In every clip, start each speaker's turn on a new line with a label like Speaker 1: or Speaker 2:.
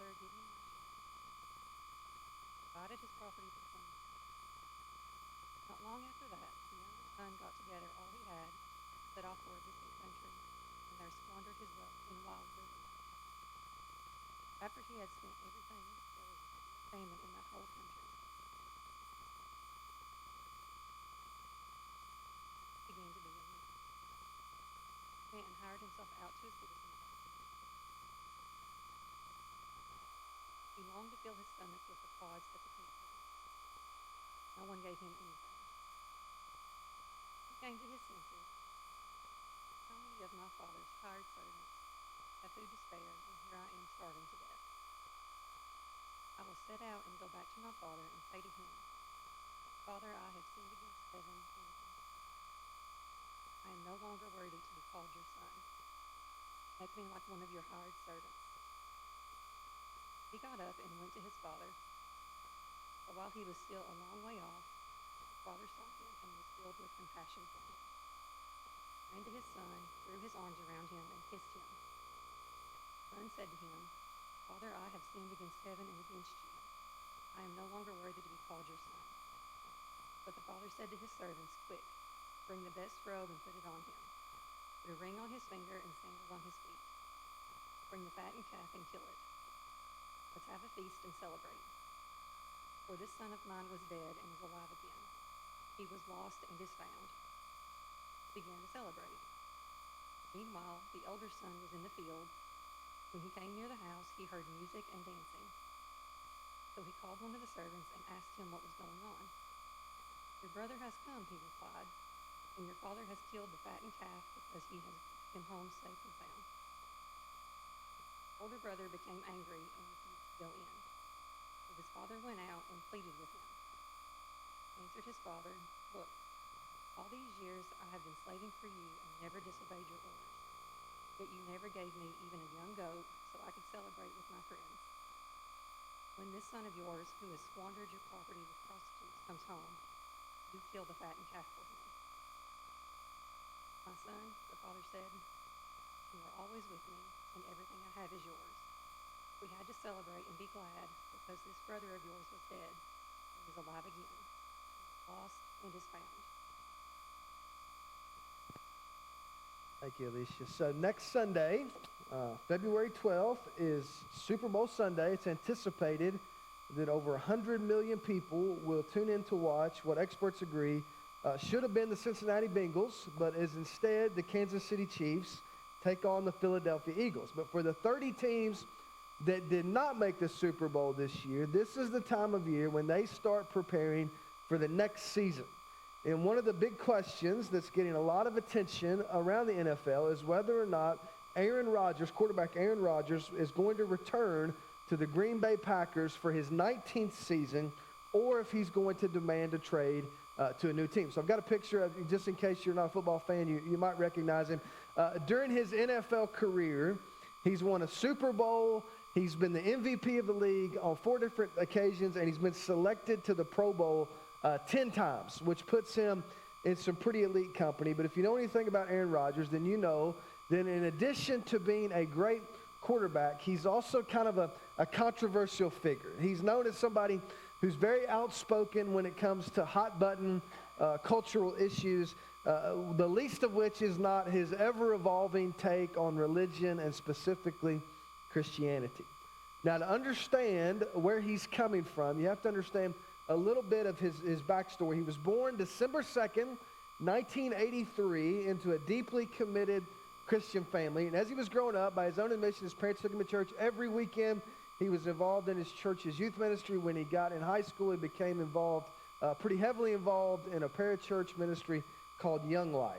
Speaker 1: father give me my share, divided his property between us. Not long after that, the youngest son got together all he had, set off for a distant country, and there squandered his wealth in wild living. After he had spent everything, there was a severe famine in that whole country. Began to be in need. He went and hired himself out to a citizen by the name of Prodigals. He longed to fill his stomach with the pods that the pigs had eaten. No one gave him anything. He came to his senses and said, how many of my father's hired servants have food to spare, and here I am starving to death? I will set out and go back to my father and say to him, Father, I have sinned against heaven and against you. I am no longer worthy to be called your son. Make me like one of your hired servants. He got up and went to his father. But while he was still a long way off, his father saw him and was filled with compassion for him. He ran to his son, threw his arms around him, and kissed him. The son said to him, Father, I have sinned against heaven and against you. I am no longer worthy to be called your son. But the father said to his servants, quick, bring the best robe and put it on him. Put a ring on his finger and sandals on his feet. Bring the fattened calf and kill it. Let's have a feast and celebrate. For this son of mine was dead and is alive again. He was lost and is found. They began to celebrate. Meanwhile, the elder son was in the field. When he came near the house, he heard music and dancing. So he called one of the servants and asked him what was going on. Your brother has come, he replied, and your father has killed the fattened calf because he has come home safe and sound. Older brother became angry and refused to go in. So his father went out and pleaded with him. He answered his father, look, all these years I have been slaving for you and never disobeyed your orders. Yet you never gave me even a young goat so I could celebrate with my friends. When this son of yours, who has squandered your property with prostitutes, comes home, you kill the fattened calf for him. My son, the father said, you are always with me, and everything I have is yours. We had to celebrate and be glad because this brother of yours was dead and is alive again. He was lost and is found.
Speaker 2: Thank you, Alicia. So next Sunday, February 12th, is Super Bowl Sunday. It's anticipated that over 100 million people will tune in to watch what experts agree should have been the Cincinnati Bengals, but is instead the Kansas City Chiefs take on the Philadelphia Eagles. But for the 30 teams that did not make the Super Bowl this year, this is the time of year when they start preparing for the next season. And one of the big questions that's getting a lot of attention around the NFL is whether or not Aaron Rodgers, quarterback Aaron Rodgers, is going to return to the Green Bay Packers for his 19th season, or if he's going to demand a trade to a new team. So I've got a picture of, just in case you're not a football fan, you might recognize him. During his NFL career, he's won a Super Bowl. He's been the MVP of the league on 4 different occasions, and he's been selected to the Pro Bowl 10 times, which puts him in some pretty elite company. But if you know anything about Aaron Rodgers, then you know that in addition to being a great quarterback, he's also kind of a controversial figure. He's known as somebody who's very outspoken when it comes to hot-button cultural issues, the least of which is not his ever-evolving take on religion and specifically Christianity. Now, to understand where he's coming from, you have to understand a little bit of his backstory. He was born December 2nd, 1983, into a deeply committed Christian family. And as he was growing up, by his own admission, his parents took him to church every weekend. He was involved in his church's youth ministry. When he got in high school, he became involved, pretty heavily involved in a parachurch ministry called Young Life.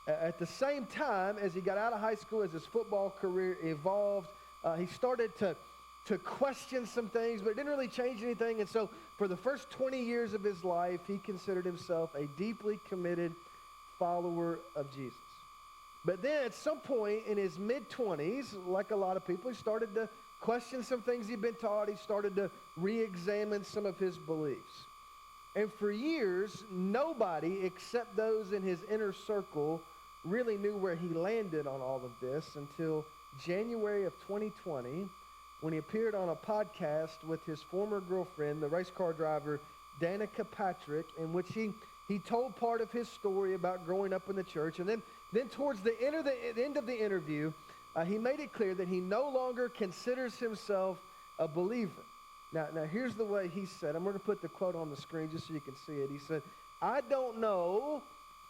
Speaker 2: At the same time, as he got out of high school, as his football career evolved, he started to question some things, but it didn't really change anything. And so for the first 20 years of his life, he considered himself a deeply committed follower of Jesus. But then at some point in his mid-20s, like a lot of people, he started to question some things he'd been taught. He started to re-examine some of his beliefs. And for years, nobody except those in his inner circle really knew where he landed on all of this until January of 2020, when he appeared on a podcast with his former girlfriend, the race car driver Danica Patrick, in which he told part of his story about growing up in the church. And then towards the end of the interview, he made it clear that he no longer considers himself a believer. Now here's the way he said. I'm going to put the quote on the screen just so you can see it. He said, "I don't know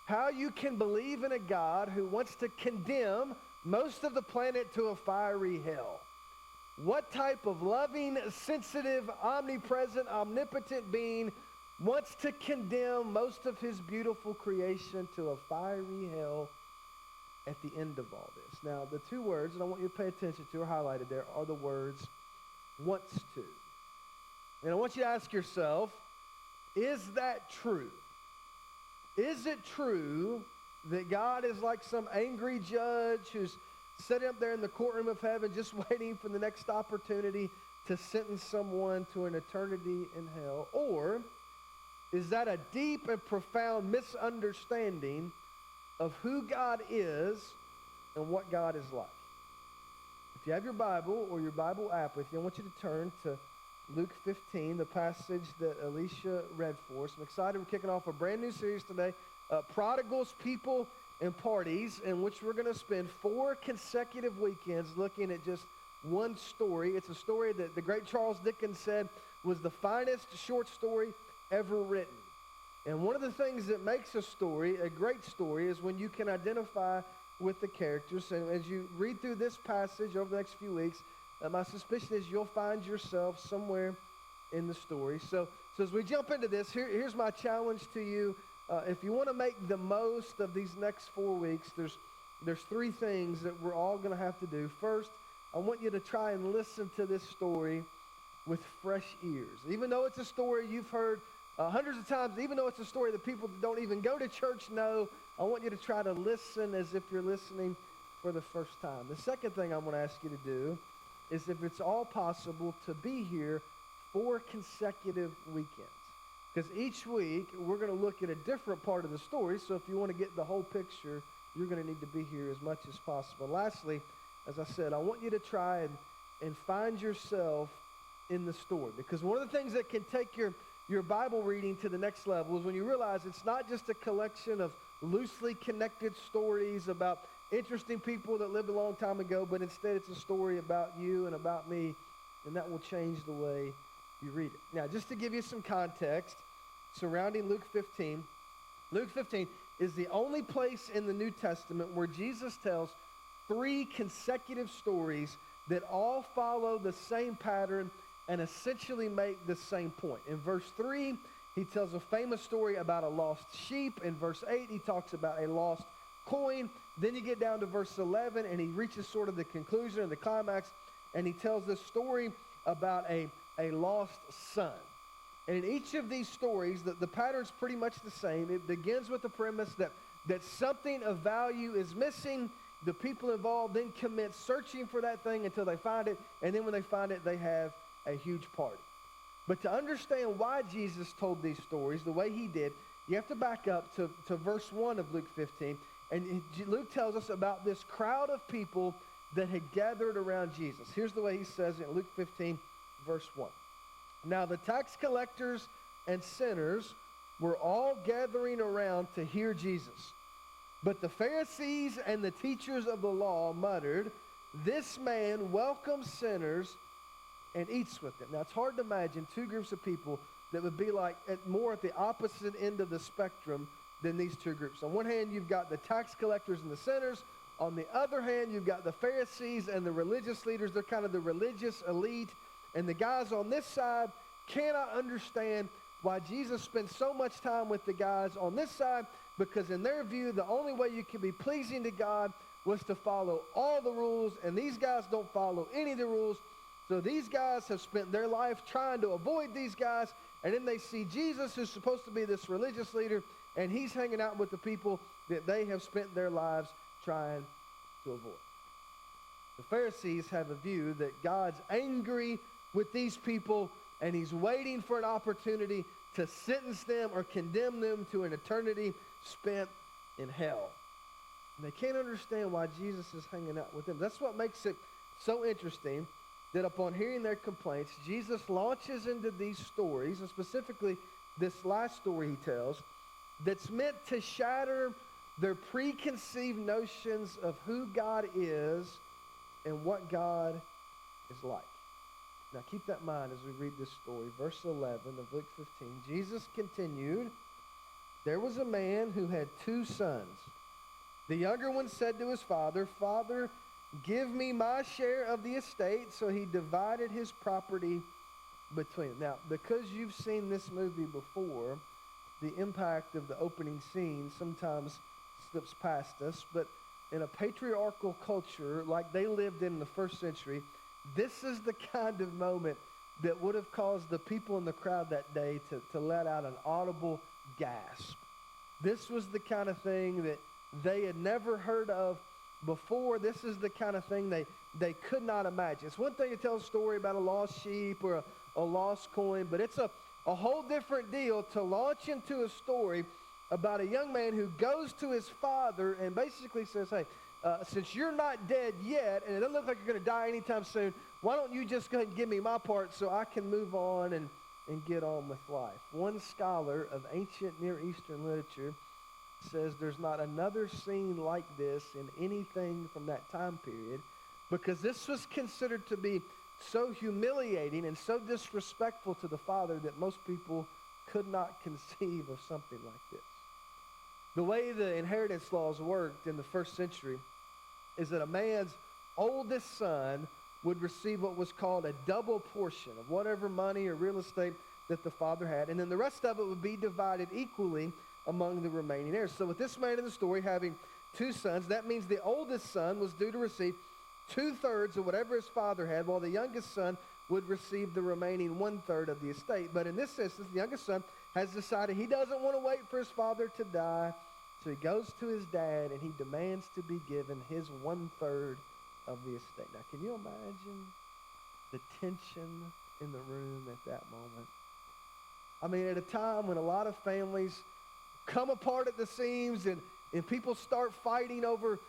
Speaker 2: how you can believe in a God who wants to condemn most of the planet to a fiery hell. What type of loving, sensitive, omnipresent, omnipotent being wants to condemn most of his beautiful creation to a fiery hell at the end of all this?" Now, the two words that I want you to pay attention to are highlighted there are the words "wants to." And I want you to ask yourself, is that true? Is it true that God is like some angry judge who's sitting up there in the courtroom of heaven just waiting for the next opportunity to sentence someone to an eternity in hell? Or is that a deep and profound misunderstanding of who God is and what God is like? If you have your Bible or your Bible app with you, I want you to turn to Luke 15, the passage that Alicia read for us. I'm excited. We're kicking off a brand new series today, Prodigals, People, and Parties, in which we're going to spend 4 consecutive weekends looking at just one story. It's a story that the great Charles Dickens said was the finest short story ever written. And one of the things that makes a story a great story is when you can identify with the characters. And as you read through this passage over the next few weeks, my suspicion is you'll find yourself somewhere in the story. So as we jump into this, here's my challenge to you. If you want to make the most of these next 4 weeks, there's 3 things that we're all going to have to do. First, I want you to try and listen to this story with fresh ears. Even though it's a story you've heard hundreds of times, even though it's a story that people that don't even go to church know, I want you to try to listen as if you're listening for the first time. The second thing I'm going to ask you to do is, if it's all possible, to be here 4 consecutive weekends. Because each week, we're going to look at a different part of the story. So if you want to get the whole picture, you're going to need to be here as much as possible. Lastly, as I said, I want you to try and find yourself in the story. Because one of the things that can take your Bible reading to the next level is when you realize it's not just a collection of loosely connected stories about interesting people that lived a long time ago, but instead it's a story about you and about me, and that will change the way you read it. Now, just to give you some context surrounding Luke 15 is the only place in the New Testament where Jesus tells 3 consecutive stories that all follow the same pattern and essentially make the same point. In verse 3, he tells a famous story about a lost sheep. In verse 8, he talks about a lost coin. Then you get down to verse 11, and he reaches sort of the conclusion and the climax, and he tells this story about a lost son. And in each of these stories, the pattern's pretty much the same. It begins with the premise that something of value is missing. The people involved then commit searching for that thing until they find it, and then when they find it, they have a huge party. But to understand why Jesus told these stories the way he did, you have to back up to verse 1 of Luke 15. And Luke tells us about this crowd of people that had gathered around Jesus. Here's the way he says it in Luke 15, verse 1. Now the tax collectors and sinners were all gathering around to hear Jesus. But the Pharisees and the teachers of the law muttered, "This man welcomes sinners and eats with them." Now, it's hard to imagine 2 groups of people that would be like more at the opposite end of the spectrum than these 2 groups. On one hand, you've got the tax collectors and the sinners. On the other hand, you've got the Pharisees and the religious leaders. They're kind of the religious elite. And the guys on this side cannot understand why Jesus spends so much time with the guys on this side, because in their view, the only way you can be pleasing to God was to follow all the rules, and these guys don't follow any of the rules. So these guys have spent their life trying to avoid these guys, and then they see Jesus, who's supposed to be this religious leader, and he's hanging out with the people that they have spent their lives trying to avoid. The Pharisees have a view that God's angry with these people, and he's waiting for an opportunity to sentence them or condemn them to an eternity spent in hell. And they can't understand why Jesus is hanging out with them. That's what makes it so interesting that upon hearing their complaints, Jesus launches into these stories, and specifically this last story he tells, that's meant to shatter their preconceived notions of who God is and what God is like. Now keep that in mind as we read this story. Verse 11 of Luke 15. Jesus continued, "There was a man who had 2 sons. The younger one said to his father, 'Father, give me my share of the estate.' So he divided his property between them." Now, because you've seen this movie before, the impact of the opening scene sometimes slips past us. But in a patriarchal culture like they lived in the first century, this is the kind of moment that would have caused the people in the crowd that day to let out an audible gasp. This was the kind of thing that they had never heard of before. This is the kind of thing they could not imagine. It's one thing to tell a story about a lost sheep or a lost coin, but it's a whole different deal to launch into a story about a young man who goes to his father and basically says, "Hey, since you're not dead yet, and it doesn't look like you're going to die anytime soon, why don't you just go ahead and give me my part so I can move on and get on with life?" One scholar of ancient Near Eastern literature says there's not another scene like this in anything from that time period, because this was considered to be so humiliating and so disrespectful to the father that most people could not conceive of something like this. The way the inheritance laws worked in the first century is that a man's oldest son would receive what was called a double portion of whatever money or real estate that the father had, and then the rest of it would be divided equally among the remaining heirs. So with this man in the story having 2 sons, that means the oldest son was due to receive 2/3 of whatever his father had, while the youngest son would receive the remaining 1/3 of the estate. But in this instance, the youngest son has decided he doesn't want to wait for his father to die, so he goes to his dad and he demands to be given his 1/3 of the estate. Now, can you imagine the tension in the room at that moment? I mean, at a time when a lot of families come apart at the seams and people start fighting over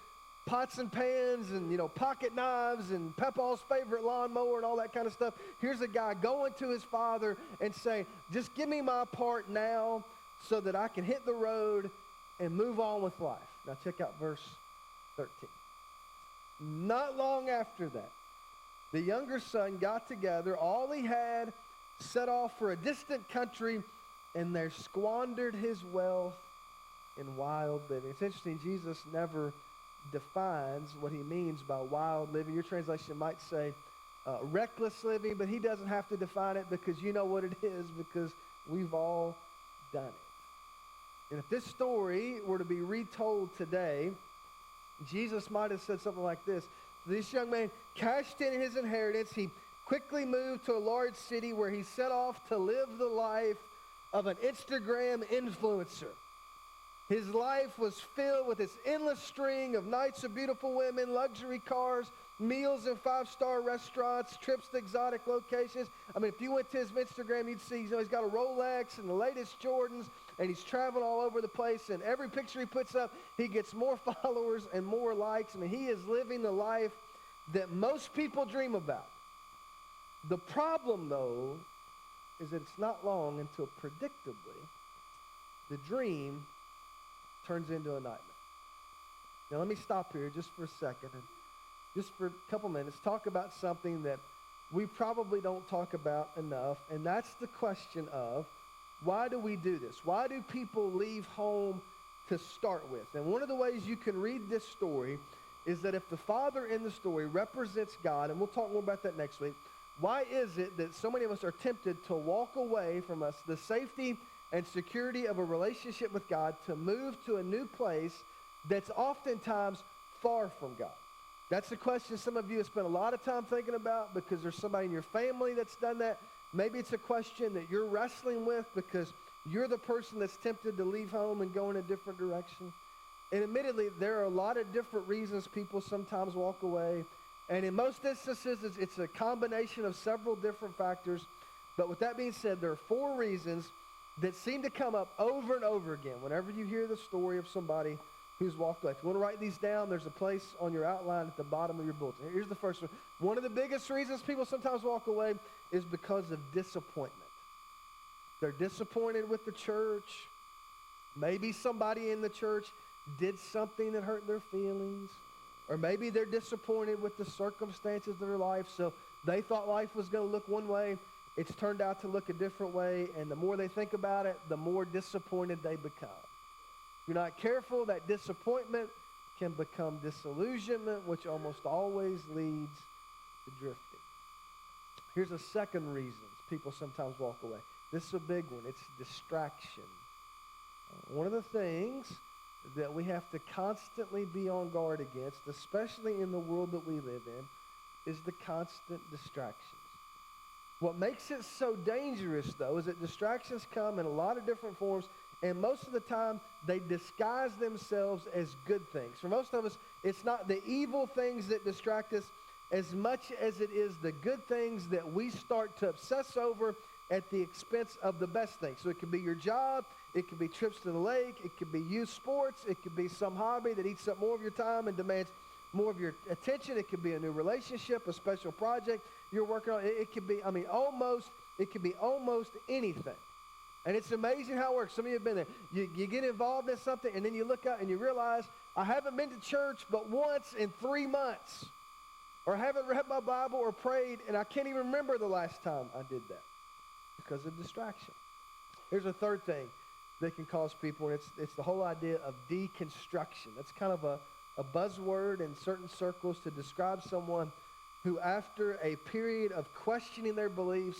Speaker 2: pots and pans and, pocket knives and Papa's favorite lawnmower and all that kind of stuff. Here's a guy going to his father and saying, "Just give me my part now so that I can hit the road and move on with life." Now check out verse 13. Not long after that, the younger son got together all he had, set off for a distant country, and there squandered his wealth in wild living. It's interesting, Jesus never defines what he means by wild living. Your translation might say reckless living, but he doesn't have to define it, because you know what it is, because we've all done it. And if this story were to be retold today, Jesus might have said something like this: this young man cashed in his inheritance. He quickly moved to a large city where he set off to live the life of an Instagram influencer. His life was filled with this endless string of nights of beautiful women, luxury cars, meals in 5-star restaurants, trips to exotic locations. I mean, if you went to his Instagram, you'd see, he's got a Rolex and the latest Jordans, and he's traveling all over the place, and every picture he puts up, he gets more followers and more likes. I mean, he is living the life that most people dream about. The problem, though, is that it's not long until, predictably, the dream turns into a nightmare. Now, let me stop here just for a second and just for a couple minutes talk about something that we probably don't talk about enough, and that's the question of, why do we do this? Why do people leave home to start with? And one of the ways you can read this story is that if the father in the story represents God, and we'll talk more about that next week, why is it that so many of us are tempted to walk away from us the safety and security of a relationship with God to move to a new place that's oftentimes far from God? That's the question some of you have spent a lot of time thinking about because there's somebody in your family that's done that. Maybe it's a question that you're wrestling with because you're the person that's tempted to leave home and go in a different direction. And admittedly, there are a lot of different reasons people sometimes walk away. And in most instances, it's a combination of several different factors. But with that being said, there are 4 reasons that seem to come up over and over again whenever you hear the story of somebody who's walked away. If you want to write these down, there's a place on your outline at the bottom of your bulletin. Here's the first one. One of the biggest reasons people sometimes walk away is because of disappointment. They're disappointed with the church. Maybe somebody in the church did something that hurt their feelings. Or maybe they're disappointed with the circumstances of their life, so they thought life was going to look one way. It's turned out to look a different way, and the more they think about it, the more disappointed they become. If you're not careful, that disappointment can become disillusionment, which almost always leads to drifting. Here's a second reason people sometimes walk away. This is a big one. It's distraction. One of the things that we have to constantly be on guard against, especially in the world that we live in, is the constant distractions. What makes it so dangerous, though, is that distractions come in a lot of different forms, and most of the time, they disguise themselves as good things. For most of us, it's not the evil things that distract us as much as it is the good things that we start to obsess over at the expense of the best things. So it could be your job, it could be trips to the lake, it could be youth sports, it could be some hobby that eats up more of your time and demands more of your attention. It could be a new relationship, a special project you're working on. It could be, almost anything. And it's amazing how it works. Some of you have been there. You get involved in something, and then you look out and you realize, I haven't been to church but once in 3 months. Or I haven't read my Bible or prayed, and I can't even remember the last time I did that because of distraction. Here's a third thing that can cause people, and it's the whole idea of deconstruction. That's kind of a buzzword in certain circles to describe someone who, after a period of questioning their beliefs,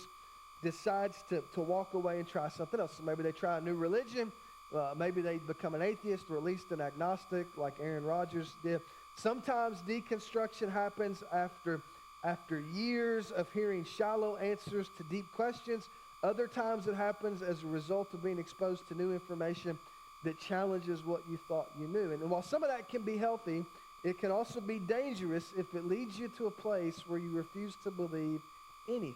Speaker 2: decides to walk away and try something else. So maybe they try a new religion. Maybe they become an atheist or at least an agnostic like Aaron Rodgers did. Sometimes deconstruction happens after years of hearing shallow answers to deep questions. Other times it happens as a result of being exposed to new information that challenges what you thought you knew. And while some of that can be healthy, it can also be dangerous if it leads you to a place where you refuse to believe anything.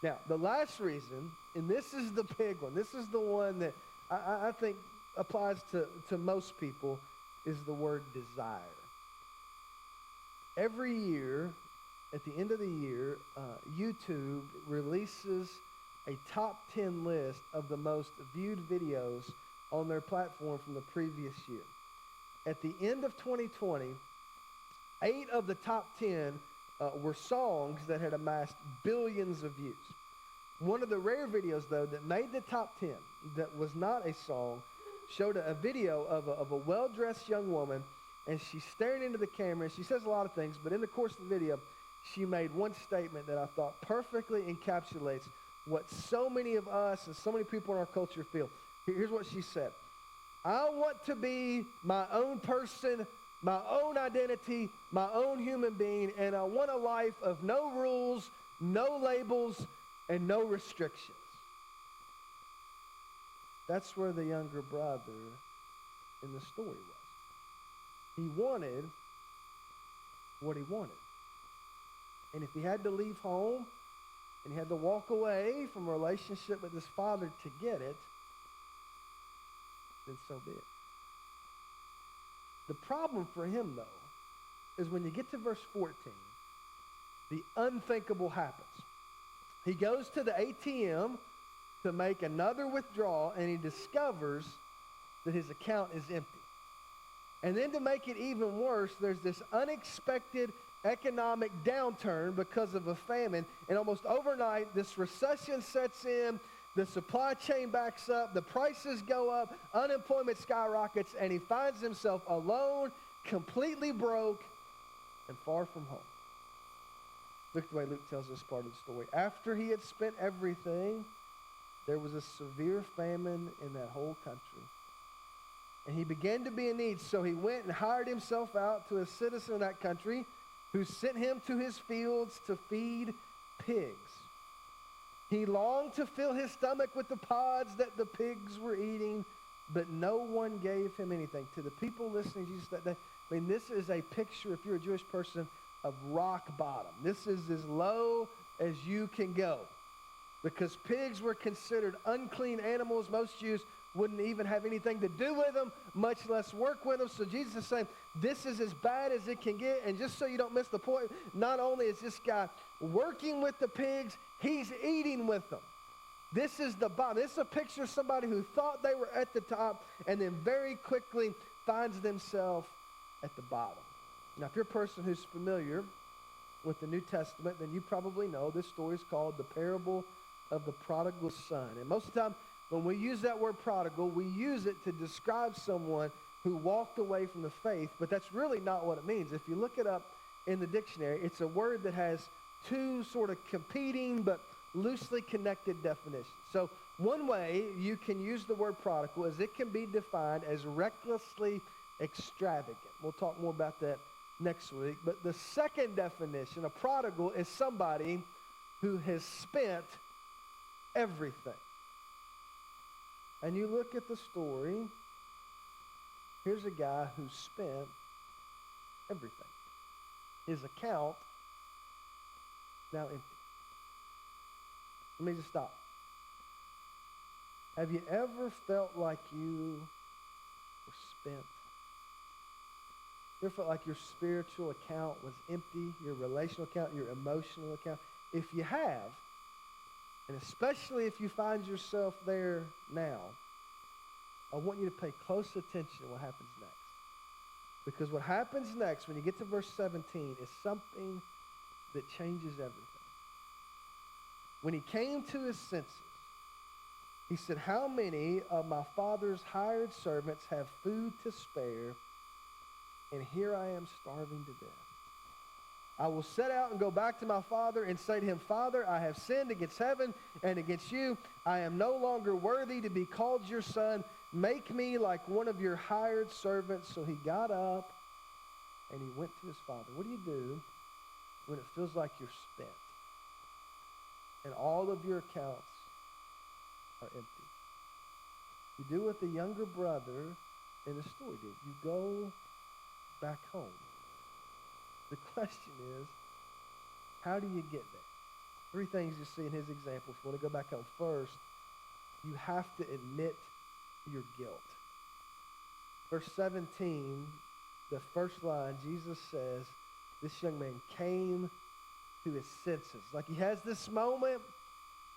Speaker 2: Now, the last reason, and this is the big one, this is the one that I think applies to most people, is the word desire. Every year, at the end of the year, YouTube releases a top 10 list of the most viewed videos on their platform from the previous year. At the end of 2020, 8 of the top 10 were songs that had amassed billions of views. One of the rare videos, though, that made the top 10, that was not a song, showed a video of a well-dressed young woman, and she's staring into the camera, and she says a lot of things, but in the course of the video, she made one statement that I thought perfectly encapsulates what so many of us and so many people in our culture feel. Here's what she said. I want to be my own person, my own identity, my own human being, and I want a life of no rules, no labels, and no restrictions. That's where the younger brother in the story was. He wanted what he wanted. And if he had to leave home and he had to walk away from a relationship with his father to get it, then so be it. The problem for him, though, is when you get to verse 14, the unthinkable happens. He goes to the ATM to make another withdrawal, and he discovers that his account is empty. And then to make it even worse, there's this unexpected economic downturn because of a famine, and almost overnight, this recession sets in, the supply chain backs up, the prices go up, unemployment skyrockets, and he finds himself alone, completely broke, and far from home. Look at the way Luke tells this part of the story. After he had spent everything, there was a severe famine in that whole country. And he began to be in need, so he went and hired himself out to a citizen of that country who sent him to his fields to feed pigs. He longed to fill his stomach with the pods that the pigs were eating, but no one gave him anything. To the people listening to Jesus that day, this is a picture, if you're a Jewish person, of rock bottom. This is as low as you can go. Because pigs were considered unclean animals. Most Jews wouldn't even have anything to do with them, much less work with them. So Jesus is saying, this is as bad as it can get. And just so you don't miss the point, not only is this guy working with the pigs, he's eating with them. This is the bottom. This is a picture of somebody who thought they were at the top and then very quickly finds themselves at the bottom. Now, if you're a person who's familiar with the New Testament, then you probably know this story is called the parable of the prodigal son. And most of the time, when we use that word prodigal, we use it to describe someone who walked away from the faith, but that's really not what it means. If you look it up in the dictionary, it's a word that has two sort of competing but loosely connected definitions. So one way you can use the word prodigal is it can be defined as recklessly extravagant. We'll talk more about that next week. But the second definition, a prodigal, is somebody who has spent everything. And you look at the story, here's a guy who spent everything. His account now empty. Let me just stop. Have you ever felt like you were spent? You ever felt like your spiritual account was empty, your relational account, your emotional account? If you have, and especially if you find yourself there now, I want you to pay close attention to what happens next. Because what happens next, when you get to verse 17, is something that changes everything. When he came to his senses, he said, how many of my father's hired servants have food to spare, and here I am starving to death? I will set out and go back to my father and say to him, Father, I have sinned against heaven and against you. I am no longer worthy to be called your son. Make me like one of your hired servants. So he got up and he went to his father. What do you do when it feels like you're spent and all of your accounts are empty? You do what the younger brother in the story did. You go back home. The question is, how do you get there? Three things you see in his example. If you want to go back home, first, you have to admit your guilt. Verse 17, the first line, Jesus says, this young man came to his senses. Like he has this moment,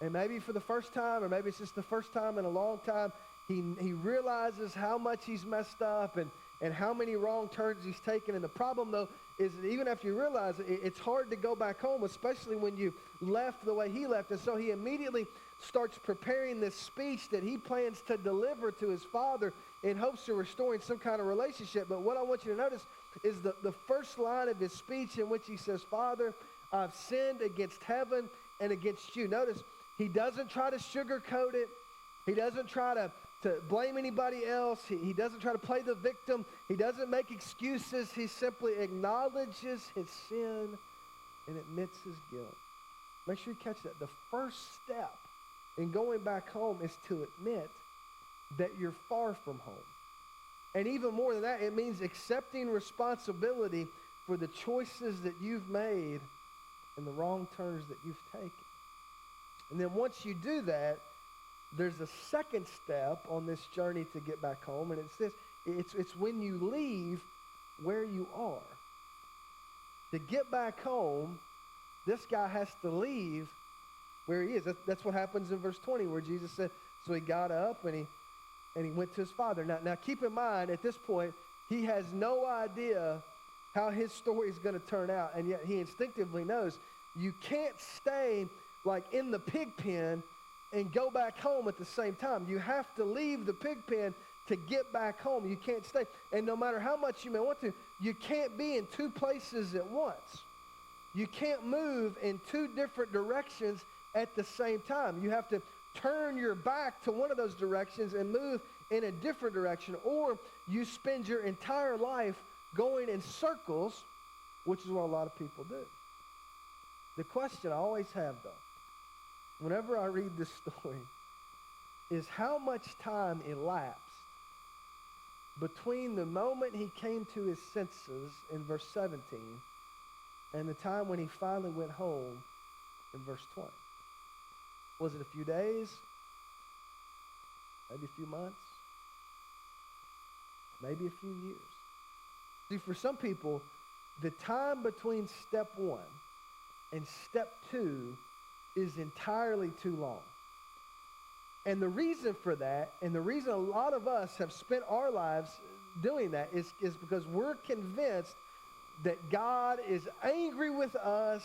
Speaker 2: and maybe for the first time, or maybe it's just the first time in a long time, he realizes how much he's messed up and how many wrong turns he's taken. And the problem, though, is that even after you realize it, it's hard to go back home, especially when you left the way he left. And so he immediately starts preparing this speech that he plans to deliver to his father in hopes of restoring some kind of relationship. But what I want you to notice is the first line of his speech in which he says, Father, I've sinned against heaven and against you. Notice, he doesn't try to sugarcoat it. He doesn't try to blame anybody else. He doesn't try to play the victim. He doesn't make excuses. He simply acknowledges his sin and admits his guilt. Make sure you catch that. The first step in going back home is to admit that you're far from home. And even more than that, it means accepting responsibility for the choices that you've made and the wrong turns that you've taken. And then once you do that, there's a second step on this journey to get back home, and it's this. It's when you leave where you are. To get back home, this guy has to leave where he is. That's what happens in verse 20, where Jesus said, so he got up and he went to his father. Now keep in mind, at this point, he has no idea how his story is going to turn out, and yet he instinctively knows you can't stay like in the pig pen and go back home at the same time. You have to leave the pig pen to get back home. You can't stay. And no matter how much you may want to, you can't be in two places at once. You can't move in two different directions at the same time. You have to turn your back to one of those directions and move in a different direction, or you spend your entire life going in circles, which is what a lot of people do. The question I always have, though, whenever I read this story, is how much time elapsed between the moment he came to his senses in verse 17 and the time when he finally went home in verse 20. Was it a few days? maybe a few months, maybe a few years. See, for some people, the time between step one and step two is entirely too long. And the reason for that, and the reason a lot of us have spent our lives doing that is because we're convinced that God is angry with us,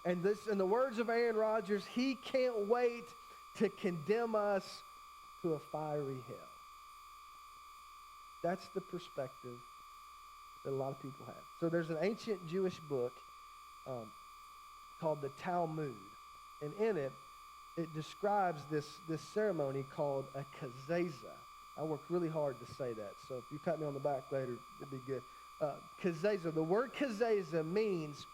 Speaker 2: and this, in the words of Aaron Rodgers, he can't wait to condemn us to a fiery hell. That's the perspective that a lot of people have. So there's an ancient Jewish book called the Talmud, and in it, it describes this ceremony called a kazeza. I worked really hard to say that, so if you pat me on the back later, it'd be good. Kazeza, the word kazeza means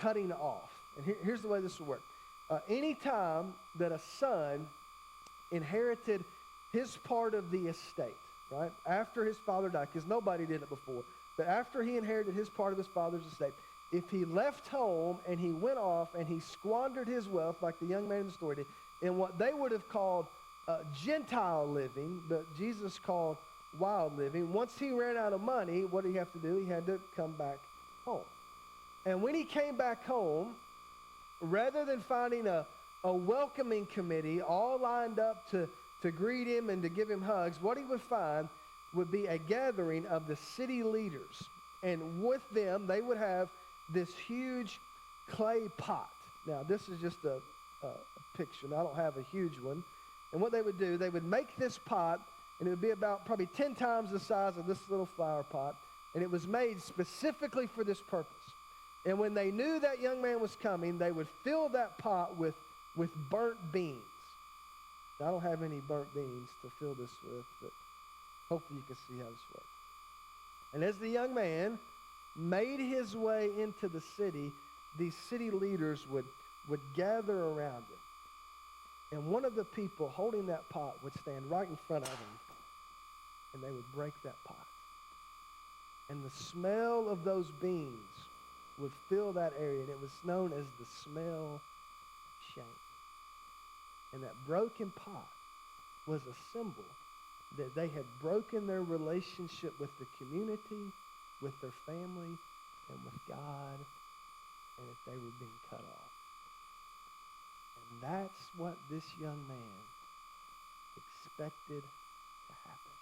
Speaker 2: cutting off. And here's the way this will work. Anytime that a son inherited his part of the estate, right, after his father died, because nobody did it before, but after he inherited his part of his father's estate, if he left home and he went off and he squandered his wealth, like the young man in the story did, in what they would have called Gentile living, but Jesus called wild living, once he ran out of money, what did he have to do? He had to come back home. And when he came back home, rather than finding a welcoming committee all lined up to greet him and to give him hugs, what he would find would be a gathering of the city leaders. And with them, they would have this huge clay pot. Now, this is just a picture. Now, I don't have a huge one. And what they would do, they would make this pot, and it would be about probably 10 times the size of this little flower pot. And it was made specifically for this purpose. And when they knew that young man was coming, they would fill that pot with burnt beans. Now, I don't have any burnt beans to fill this with, but hopefully you can see how this works. And as the young man made his way into the city, these city leaders would gather around him. And one of the people holding that pot would stand right in front of him, and they would break that pot. And the smell of those beans would fill that area, and it was known as the smell of shame. And that broken pot was a symbol that they had broken their relationship with the community, with their family, and with God, and that they were being cut off. And that's what this young man expected to happen.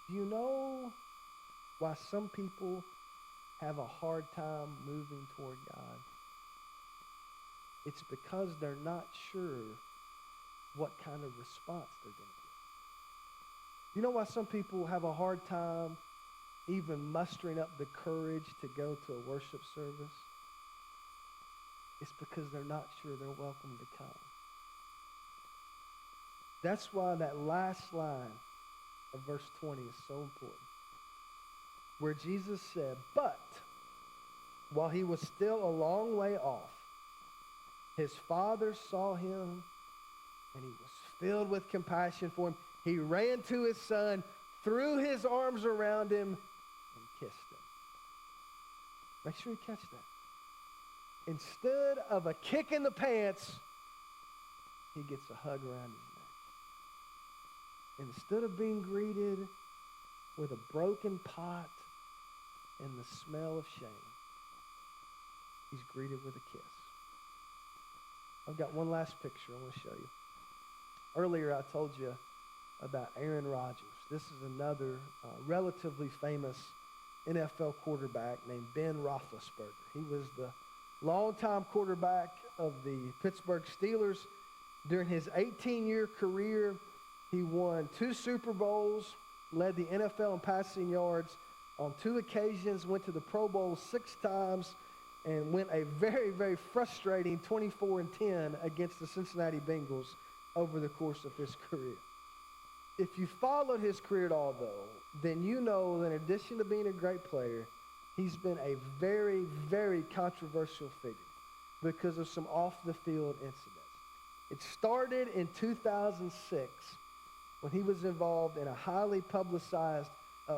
Speaker 2: Do you know why some people have a hard time moving toward God? It's because they're not sure what kind of response they're going to get. You know why some people have a hard time even mustering up the courage to go to a worship service? It's because they're not sure they're welcome to come. That's why that last line of verse 20 is so important, where Jesus said, "But while he was still a long way off, his father saw him, and he was filled with compassion for him. He ran to his son, threw his arms around him, and kissed him." Make sure you catch that. Instead of a kick in the pants, he gets a hug around his neck. Instead of being greeted with a broken pot and the smell of shame, he's greeted with a kiss. I've got one last picture I want to show you. Earlier I told you about Aaron Rodgers. This is another relatively famous NFL quarterback named Ben Roethlisberger. He was the longtime quarterback of the Pittsburgh Steelers. During his 18-year career, he won 2 Super Bowls, led the NFL in passing yards on 2 occasions, went to the Pro Bowl 6 times, and went a very, very frustrating 24-10 against the Cincinnati Bengals over the course of his career. If you followed his career at all, though, then you know that in addition to being a great player, he's been a very, very controversial figure because of some off-the-field incidents. It started in 2006 when he was involved in a highly publicized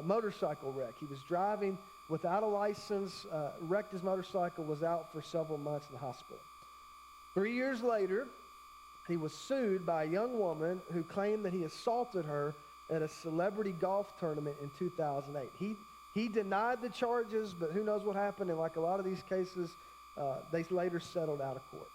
Speaker 2: motorcycle wreck. He was driving without a license, wrecked his motorcycle, was out for several months in the hospital. 3 years later, he was sued by a young woman who claimed that he assaulted her at a celebrity golf tournament in 2008. He denied the charges, but who knows what happened. And like a lot of these cases, they later settled out of court.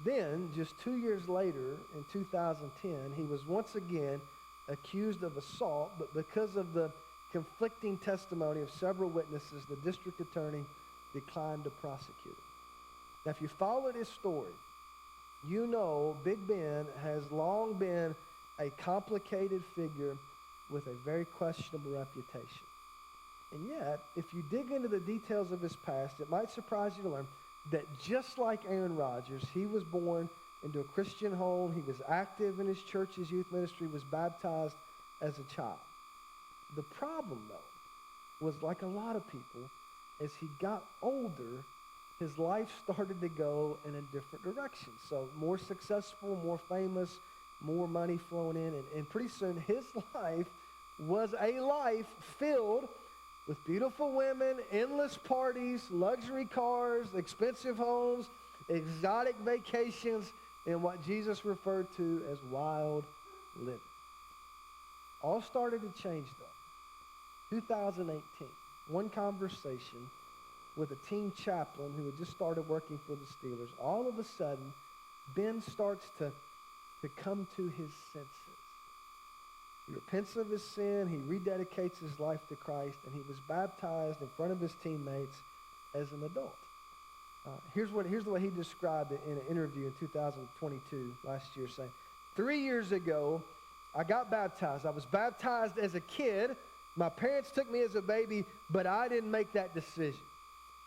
Speaker 2: Then, just 2 years later, in 2010, he was once again accused of assault, but because of the conflicting testimony of several witnesses, the district attorney declined to prosecute him. Now, if you followed his story, you know Big Ben has long been a complicated figure with a very questionable reputation. And yet, if you dig into the details of his past, it might surprise you to learn that just like Aaron Rodgers, he was born into a Christian home. He was active in his church's youth ministry, was baptized as a child. The problem, though, was like a lot of people, as he got older, his life started to go in a different direction. So more successful, more famous, more money flowing in. And pretty soon his life was a life filled with beautiful women, endless parties, luxury cars, expensive homes, exotic vacations, and what Jesus referred to as wild living. All started to change, though. 2018, one conversation with a team chaplain who had just started working for the Steelers. All of a sudden, Ben starts to come to his senses. He repents of his sin, he rededicates his life to Christ, and he was baptized in front of his teammates as an adult. Here's the way he described it in an interview in 2022, last year, saying, 3 years ago, I got baptized. I was baptized as a kid. My parents took me as a baby, but I didn't make that decision.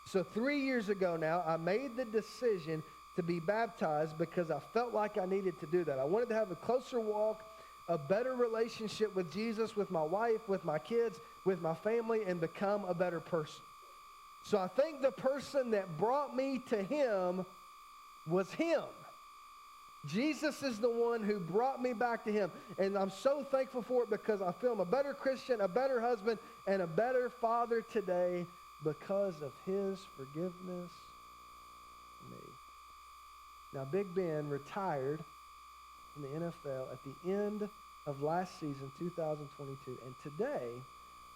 Speaker 2: So 3 years ago now, I made the decision to be baptized because I felt like I needed to do that. I wanted to have a closer walk, a better relationship with Jesus, with my wife, with my kids, with my family, and become a better person. So I think the person that brought me to him was him. Jesus is the one who brought me back to him. And I'm so thankful for it because I feel I'm a better Christian, a better husband, and a better father today because of his forgiveness for me. Now, Big Ben retired from the NFL at the end of last season, 2022. And today,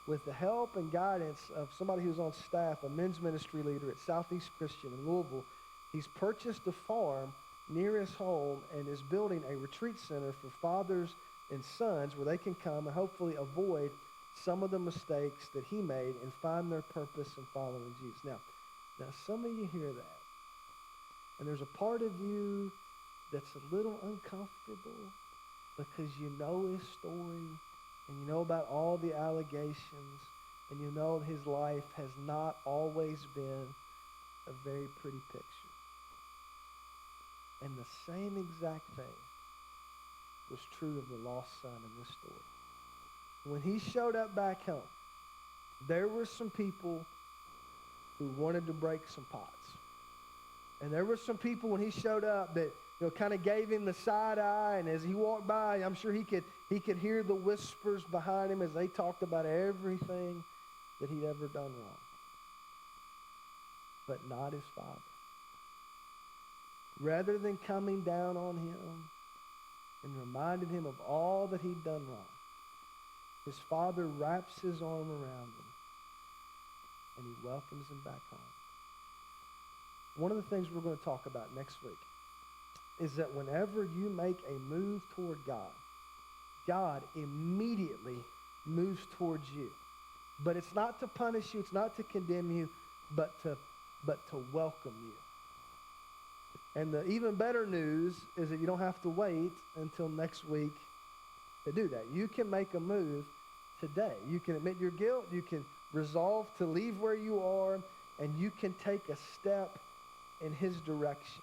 Speaker 2: with the help and guidance of somebody who's on staff, a men's ministry leader at Southeast Christian in Louisville, he's purchased a farm near his home and is building a retreat center for fathers and sons where they can come and hopefully avoid some of the mistakes that he made and find their purpose in following Jesus. Now some of you hear that, and there's a part of you that's a little uncomfortable because you know his story and you know about all the allegations and you know his life has not always been a very pretty picture. And the same exact thing was true of the lost son in this story. When he showed up back home, there were some people who wanted to break some pots. And there were some people when he showed up that kind of gave him the side eye, and as he walked by, I'm sure he could hear the whispers behind him as they talked about everything that he'd ever done wrong. But not his father. Rather than coming down on him and reminding him of all that he'd done wrong, his father wraps his arm around him and he welcomes him back home. One of the things we're going to talk about next week is that whenever you make a move toward God, God immediately moves towards you. But it's not to punish you, it's not to condemn you, but to welcome you. And the even better news is that you don't have to wait until next week to do that. You can make a move today. You can admit your guilt. You can resolve to leave where you are, and you can take a step in his direction.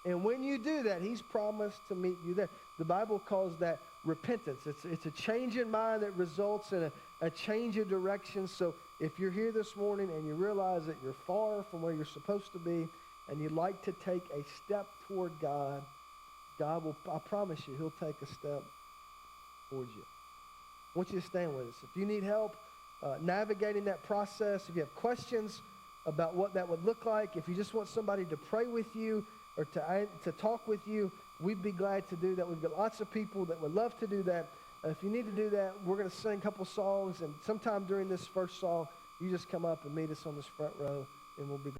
Speaker 2: And when you do that, he's promised to meet you there. The Bible calls that repentance. It's a change in mind that results in a change of direction. So if you're here this morning and you realize that you're far from where you're supposed to be, and you'd like to take a step toward God, God will, I promise you, he'll take a step towards you. I want you to stand with us. If you need help navigating that process, if you have questions about what that would look like. If you just want somebody to pray with you or to talk with you, we'd be glad to do that. We've got lots of people that would love to do that. If you need to do that, we're going to sing a couple songs, and sometime during this first song, you just come up and meet us on this front row, and we'll be